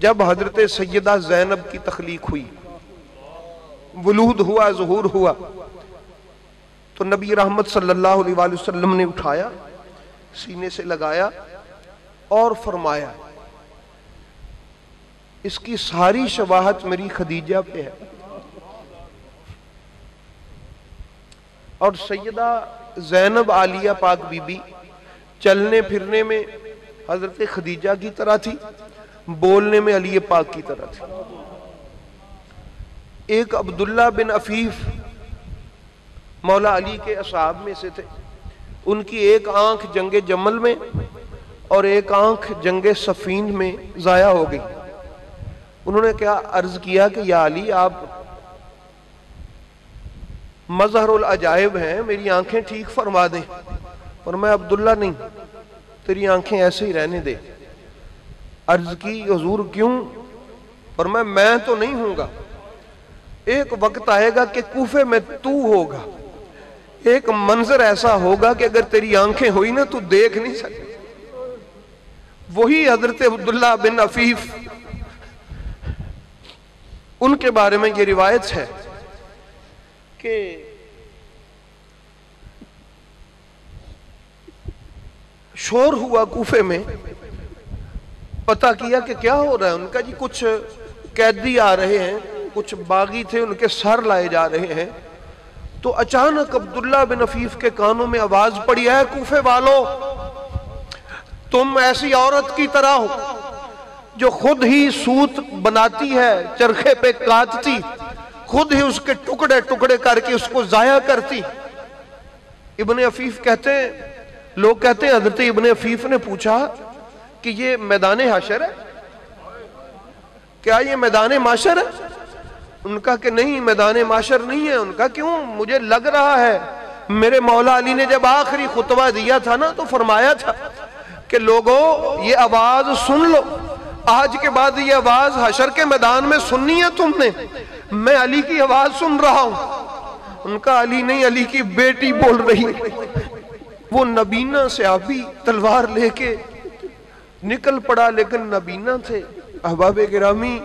جب حضرت سیدہ زینب کی تخلیق ہوئی، ولود ہوا، ظہور ہوا، تو نبی رحمت صلی اللہ علیہ وآلہ وسلم نے اٹھایا، سینے سے لگایا اور فرمایا اس کی ساری شباہت میری خدیجہ پہ ہے۔ اور سیدہ زینب عالیہ پاک بی بی چلنے پھرنے میں حضرت خدیجہ کی طرح تھی، بولنے میں علی پاک کی طرح تھی۔ ایک عبداللہ بن عفیف مولا علی کے اصحاب میں سے تھے، ان کی ایک آنکھ جنگ جمل میں اور ایک آنکھ جنگ صفین میں ضائع ہو گئی۔ انہوں نے کیا عرض کیا کہ یا علی آپ مظہر العجائب ہیں، میری آنکھیں ٹھیک فرما دیں۔ فرمایا عبداللہ نہیں، تیری آنکھیں ایسے ہی رہنے دے۔ عرض کی حضور کیوں؟ فرمایا میں تو نہیں ہوں گا، ایک وقت آئے گا کہ کوفے میں تو ہوگا، ایک منظر ایسا ہوگا کہ اگر تیری آنکھیں ہوئی نا تو دیکھ نہیں سکے۔ وہی حضرت عبداللہ بن عفیف، ان کے بارے میں یہ روایت ہے کہ شور ہوا کوفے میں، پتہ کیا کہ کیا ہو رہا ہے۔ ان کا جی کچھ قیدی آ رہے ہیں، کچھ باغی تھے، ان کے سر لائے جا رہے ہیں۔ تو اچانک عبداللہ بن عفیف کے کانوں میں آواز پڑی، اے کوفے والو، تم ایسی عورت کی طرح ہو جو خود ہی سوت بناتی ہے، چرخے پہ کاٹتی، خود ہی اس کے ٹکڑے ٹکڑے کر کے اس کو ضائع کرتی۔ ابن عفیف کہتے ہیں، لوگ کہتے ہیں حضرت ابن عفیف نے پوچھا کہ یہ میدان حشر ہے، کیا یہ میدان معاشر ہے؟ ان کا کہ نہیں، میدان معاشر نہیں ہے۔ ان کا کیوں؟ مجھے لگ رہا ہے میرے مولا علی نے جب آخری خطبہ دیا تھا نا تو فرمایا تھا کہ لوگوں یہ آواز سن لو، آج کے بعد یہ آواز حشر کے میدان میں سننی ہے تم نے، میں علی کی آواز سن رہا ہوں۔ ان کا علی نہیں، علی کی بیٹی بول رہی۔ وہ نبینہ صحابی تلوار لے کے نکل پڑا، لیکن نبینہ تھے۔ احباب گرامی،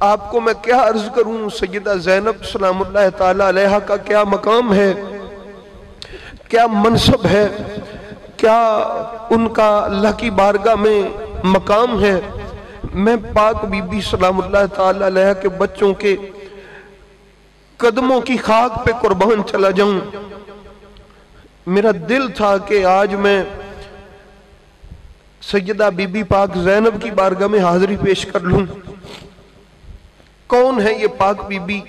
آپ کو میں کیا عرض کروں، سیدہ زینب سلام اللہ تعالی علیہا کا کیا مقام ہے، کیا منصب ہے، کیا ان کا اللہ کی بارگاہ میں مقام ہے۔ میں پاک بی بی سلام اللہ تعالی علیہا کے بچوں کے قدموں کی خاک پہ قربان چلا جاؤں۔ میرا دل تھا کہ آج میں سیدہ بی بی پاک زینب کی بارگاہ میں حاضری پیش کر لوں۔ کون ہے یہ پاک بی بی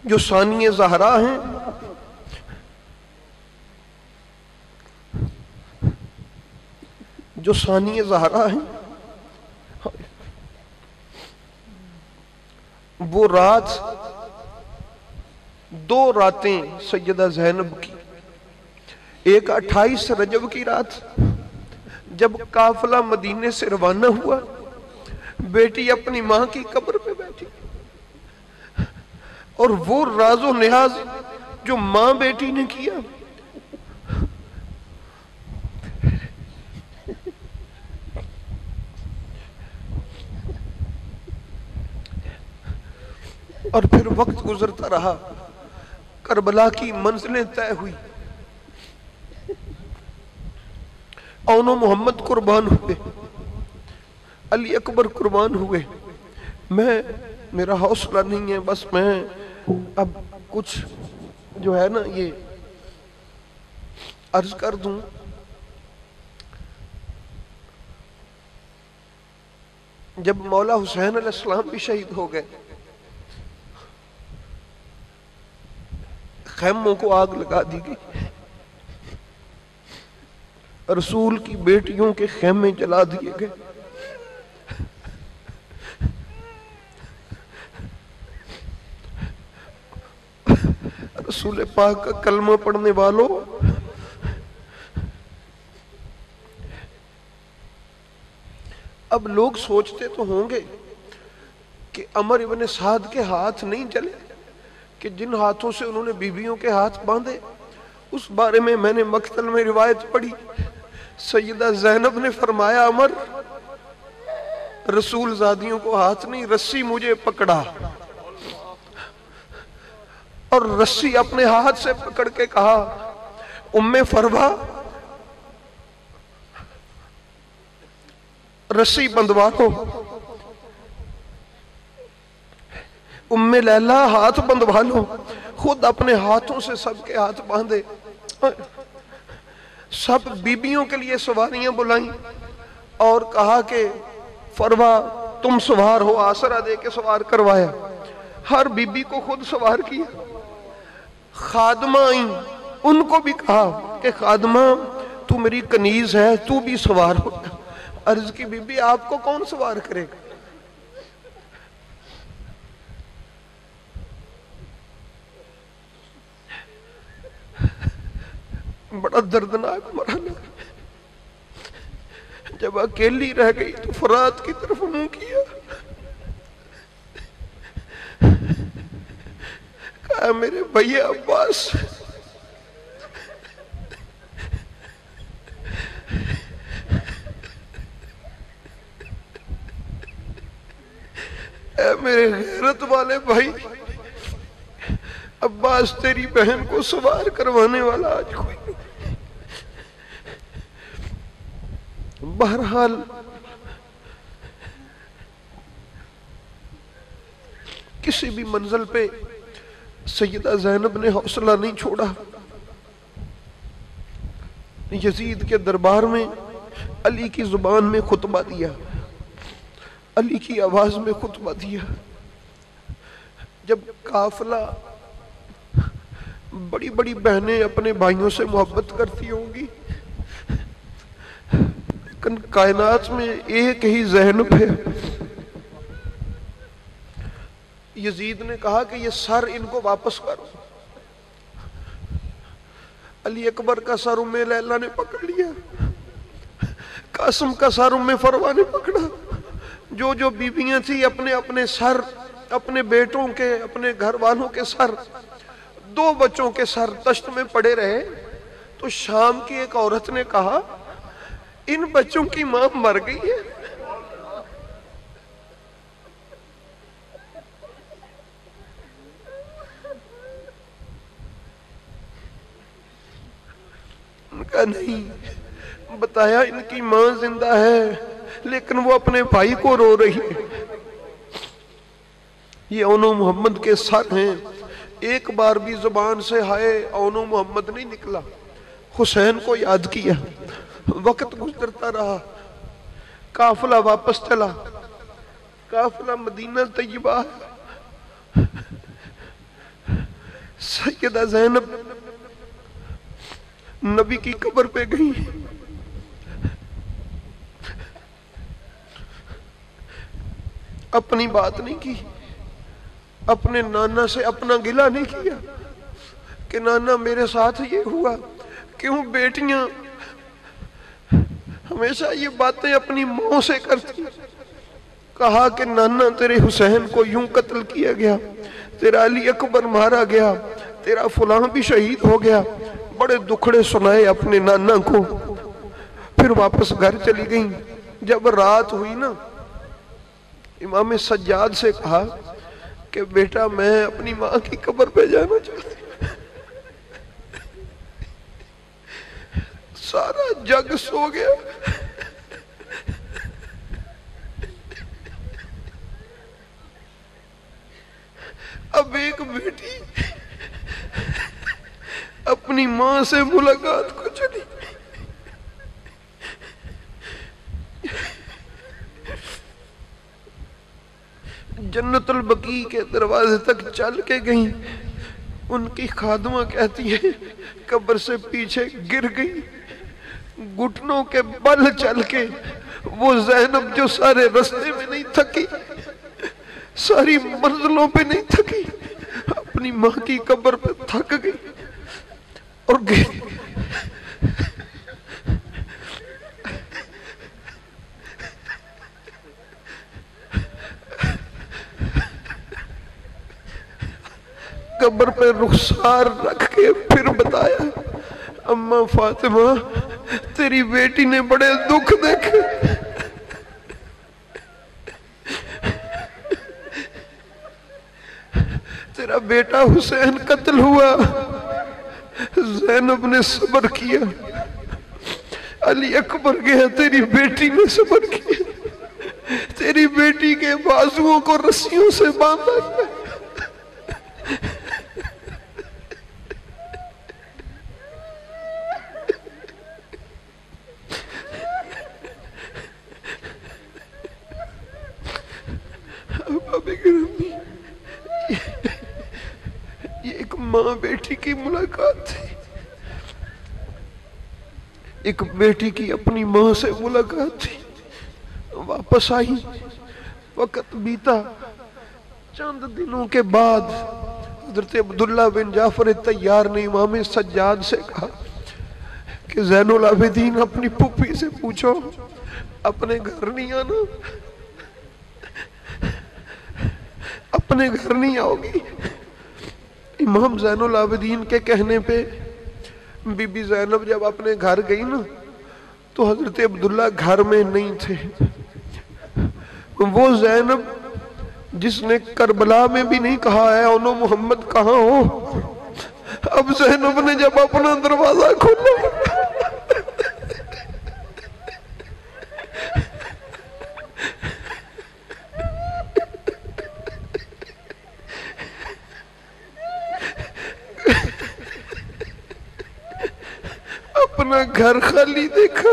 جو ثانی زہرا ہیں؟ جو ثانی زہرا ہیں، وہ رات، دو راتیں سیدہ زینب کی، ایک 28 رجب کی رات جب قافلہ مدینے سے روانہ ہوا، بیٹی اپنی ماں کی قبر پہ بیٹھی، اور وہ راز و نیاز جو ماں بیٹی نے کیا، اور پھر وقت گزرتا رہا، کربلا کی منزلیں طے ہوئی، اون و محمد قربان ہوئے، علی اکبر قربان ہوئے۔ میرا حوصلہ نہیں ہے، بس میں اب کچھ جو ہے نا یہ عرض کر دوں۔ جب مولا حسین علیہ السلام بھی شہید ہو گئے، خیموں کو آگ لگا دی گئی، رسول کی بیٹیوں کے خیمے جلا دیے گئے، رسول پاک کا کلمہ پڑھنے والوں، اب لوگ سوچتے تو ہوں گے کہ عمر ابن سعد کے ہاتھ نہیں جلے کہ جن ہاتھوں سے انہوں نے بیویوں کے ہاتھ باندھے۔ اس بارے میں نے مقتل میں روایت پڑھی سیدہ زینب نے فرمایا عمر رسول زادیوں کو ہاتھ نہیں، رسی مجھے پکڑا، اور رسی اپنے ہاتھ سے پکڑ کے کہا ام فروا رسی بندھوا دو، ام لیلا ہاتھ بندھوا لو، خود اپنے ہاتھوں سے سب کے ہاتھ باندھے، سب بیبیوں کے لیے سواریاں بلائیں اور کہا کہ فروا تم سوار ہو، آسرا دے کے سوار کروایا، ہر بیبی کو خود سوار کیا، خادمہ آئیں ان کو بھی کہا کہ خادمہ تو میری کنیز ہے تو بھی سوار ہو، عرض کی بی بی آپ کو کون سوار کرے گا؟ بڑا دردناک مرحلہ، جب اکیلی رہ گئی تو فرات کی طرف منہ کیا، کہا میرے بھیا عباس اے میرے غیرت والے بھائی، عباس تیری بہن کو سوار کروانے والا آج کوئی نہیں۔ بہرحال کسی بھی منزل پہ سیدہ زینب نے حوصلہ نہیں چھوڑا، یزید کے دربار میں علی کی زبان میں خطبہ دیا، علی کی آواز میں خطبہ دیا۔ جب قافلہ بڑی بڑی بہنیں اپنے بھائیوں سے محبت کرتی ہوں گی، لیکن کائنات میں ایک ہی زینب ہے۔ یزید نے کہا کہ یہ سر ان کو واپس کرو، علی اکبر کا سر ام لیلا نے پکڑ لیا، قاسم کا سر ام فروا نے پکڑا، جو جو بیویاں تھی اپنے اپنے سر، اپنے بیٹوں کے، اپنے گھر والوں کے سر، 2 بچوں کے سر تشت میں پڑے رہے۔ تو شام کی ایک عورت نے کہا ان بچوں کی ماں مر گئی ہے۔ ان کا نہیں، بتایا ان کی ماں زندہ ہے لیکن وہ اپنے بھائی کو رو رہی ہے۔ یہ اونو محمد کے سر ہیں، ایک بار بھی زبان سے ہائے اونو محمد نہیں نکلا۔ حسین کو یاد کیا، وقت گزرتا رہا، قافلہ واپس چلا، قافلہ مدینہ طیبہ، سیدہ زینب نبی کی قبر پہ گئی، اپنی بات نہیں کی، اپنے نانا سے اپنا گلہ نہیں کیا کہ نانا میرے ساتھ یہ ہوا۔ کیوں بیٹیاں ہمیشہ یہ باتیں اپنی ماں سے کرتی؟ کہا کہ نانا تیرے حسین کو یوں قتل کیا گیا، تیرا علی اکبر مارا گیا، تیرا فلاں بھی شہید ہو گیا۔ بڑے دکھڑے سنائے اپنے نانا کو، پھر واپس گھر چلی گئیں۔ جب رات ہوئی نا، امام سجاد سے کہا کہ بیٹا میں اپنی ماں کی قبر پہ جانا چاہتی ہوں۔ سارا جگ سو گیا، اب ایک بیٹی اپنی ماں سے ملاقات کو چلی۔ جنت البقیع کے دروازے تک چل کے گئیں، ان کی خادمہ کہتی ہے قبر سے پیچھے گر گئی، گھٹنوں کے بل چل کے۔ وہ زینب جو سارے رستے میں نہیں تھکی، ساری منزلوں پہ نہیں تھکی، اپنی ماں کی قبر پہ تھک گئی اور گئی۔ قبر پہ رخسار رکھ کے پھر بتایا اماں فاطمہ تیری بیٹی نے بڑے دکھ دیکھے، تیرا بیٹا حسین قتل ہوا، زینب نے صبر کیا، علی اکبر گیا، تیری بیٹی نے صبر کیا، تیری بیٹی کے بازوؤں کو رسیوں سے باندھا گیا۔ یہ ایک ماں بیٹی کی ملاقات تھی، ایک بیٹی کی اپنی ماں سے ملاقات تھی۔ واپس آئی، وقت بیتا، چند دنوں کے بعد حضرت عبداللہ بن جعفر طیار نے امام سجاد سے کہا کہ زین العابدین اپنی پھوپھی سے پوچھو اپنے گھر نہیں آنا، اپنے گھر نہیں آؤ گی۔ امام زین العابدین کے کہنے پہ بی بی زینب جب اپنے گھر گئی نا تو حضرت عبداللہ گھر میں نہیں تھے۔ وہ زینب جس نے کربلا میں بھی نہیں کہا ہے انو محمد کہاں ہو، اب زینب نے جب اپنا دروازہ کھولا اپنا گھر خالی دیکھا،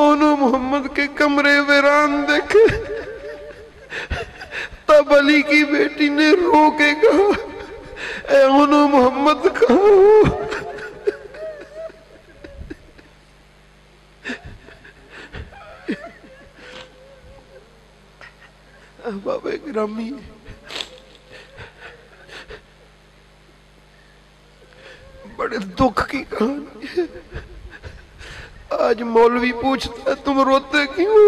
انو محمد کے کمرے ویران دیکھے، تب علی کی بیٹی نے رو کے کہا اے انو محمد کہاں ہو؟ احباب گرامی، بڑے دکھ کی کہانی ہے۔ آج مولوی پوچھتا ہے تم روتے کیوں؟